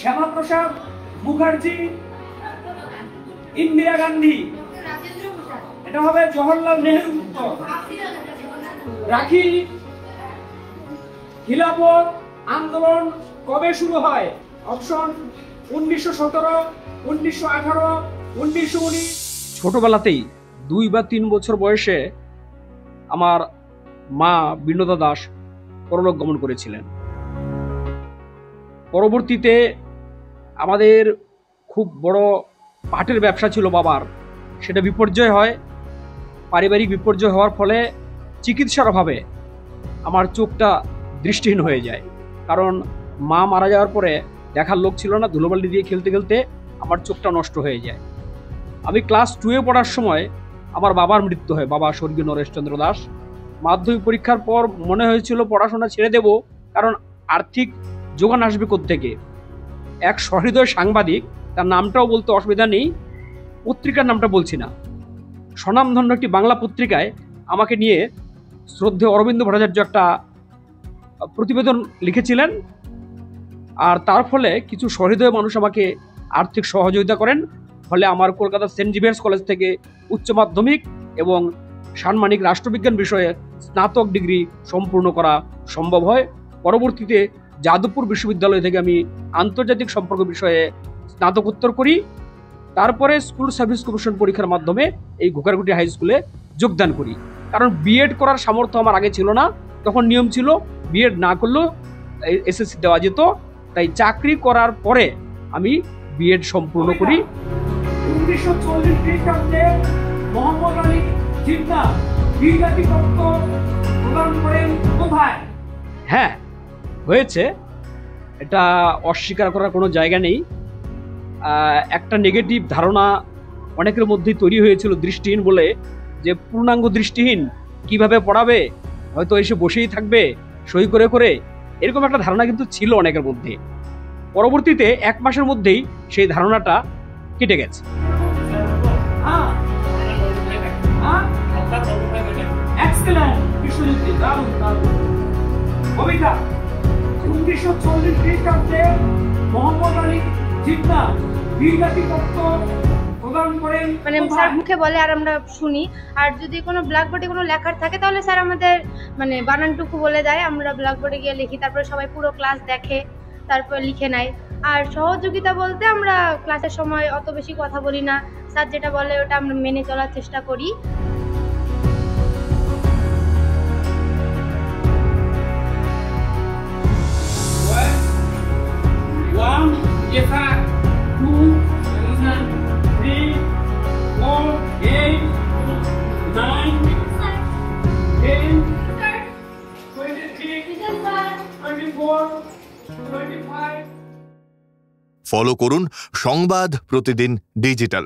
শ্যামাপ্রসাদ মুখার্জি, ইন্দিরা গান্ধী, এটা হবে জওহরলাল নেহরু উত্তর। রাখি খিলাফত আন্দোলন কবে শুরু হয়? অপশন 1917, 1918, 1919। ছোটবেলাতেই 2 বা 3 বছর বয়সে আমার মা বিনোদা দাস পরলোক গমন করেছিলেন। পরবর্তীতে আমাদের খুব বড় পাটের ব্যবসা ছিল বাবার, সেটা বিপর্যয় হয়। পারিবারিক বিপর্যয় হওয়ার ফলে চিকিৎসার অভাবে আমার চোখটা দৃষ্টিহীন হয়ে যায়। কারণ মা মারা যাওয়ার পরে দেখার লোক ছিল না, ধুলোবালি দিয়ে খেলতে খেলতে আমার চোখটা নষ্ট হয়ে যায়। আমি ক্লাস 2-এ পড়ার সময় আমার বাবার মৃত্যু হয়, বাবা স্বর্গীয় নরেশচন্দ্র দাস। মাধ্যমিক পরীক্ষার পর মনে হয়েছিল পড়াশোনা ছেড়ে দেব, কারণ আর্থিক যোগান আসবে কোত্থেকে। এক সহৃদয় সাংবাদিক, তার নামটাও বলতে অসুবিধা নেই, পত্রিকার নামটা বলছি না, স্বনামধন্য একটি বাংলা পত্রিকায় আমাকে নিয়ে শ্রদ্ধেয় অরবিন্দ ভট্টাচার্য একটা প্রতিবেদন লিখেছিলেন। আর তার ফলে কিছু সহৃদয় মানুষ আমাকে আর্থিক সহযোগিতা করেন। ফলে আমার কলকাতা সেন্ট জেভিয়ার্স কলেজ থেকে উচ্চ মাধ্যমিক এবং সাম্মানিক রাষ্ট্রবিজ্ঞান বিষয়ে স্নাতক ডিগ্রি সম্পূর্ণ করা সম্ভব হয়। পরবর্তীতে যাদবপুর বিশ্ববিদ্যালয় থেকে আমি আন্তর্জাতিক সম্পর্ক বিষয়ে স্নাতকোত্তর করি। তারপরে স্কুল সার্ভিস কমিশন পরীক্ষার মাধ্যমে এই ঘোকারকুটি হাই স্কুলে যোগদান করি। কারণ বিএড করার সামর্থ্য আমার আগে ছিল না, তখন নিয়ম ছিল বিএড না করলেও এসএসসি দেওয়া যেত। তাই চাকরি করার পরে আমি বিএড সম্পূর্ণ করি। 1940 খ্রিস্টাব্দে মোহাম্মদ আলী জিন্না বিজ্ঞানীপত্র প্রদান করেন কোথায়? হ্যাঁ, হয়েছে, এটা অস্বীকার করার কোনো জায়গা নেই। একটা নেগেটিভ ধারণা অনেকের মধ্যেই তৈরি হয়েছিল দৃষ্টিহীন বলে, যে পূর্ণাঙ্গ দৃষ্টিহীন কিভাবে পড়াবে, হয়তো এসে বসেই থাকবে সই করে করে, এরকম একটা ধারণা কিন্তু ছিল অনেকের মধ্যে। পরবর্তীতে 1 মাসের মধ্যেই সেই ধারণাটা কেটে গেছে। 1940 খ্রিস্টাব্দে মোহাম্মদ আলী জিন্না বিজ্ঞানীপত্র প্রদান করেন, মানে স্যার মুখে বলে আর আমরা শুনি। আর যদি কোনো ব্ল্যাকবোর্ডে কোনো লেখার থাকে তাহলে স্যার আমাদের মানে বানানটুকু বলে দেয়, আমরা ব্ল্যাকবোর্ডে গিয়ে লিখি, তারপরে সবাই পুরো ক্লাস দেখে, তারপর লিখে নেয়। আর সহযোগিতা বলতে আমরা ক্লাসের সময় অত বেশি কথা বলি না, স্যার যেটা বলে ওটা আমরা মেনে চলার চেষ্টা করি। ফলো করুন সংবাদ প্রতিদিন ডিজিটাল।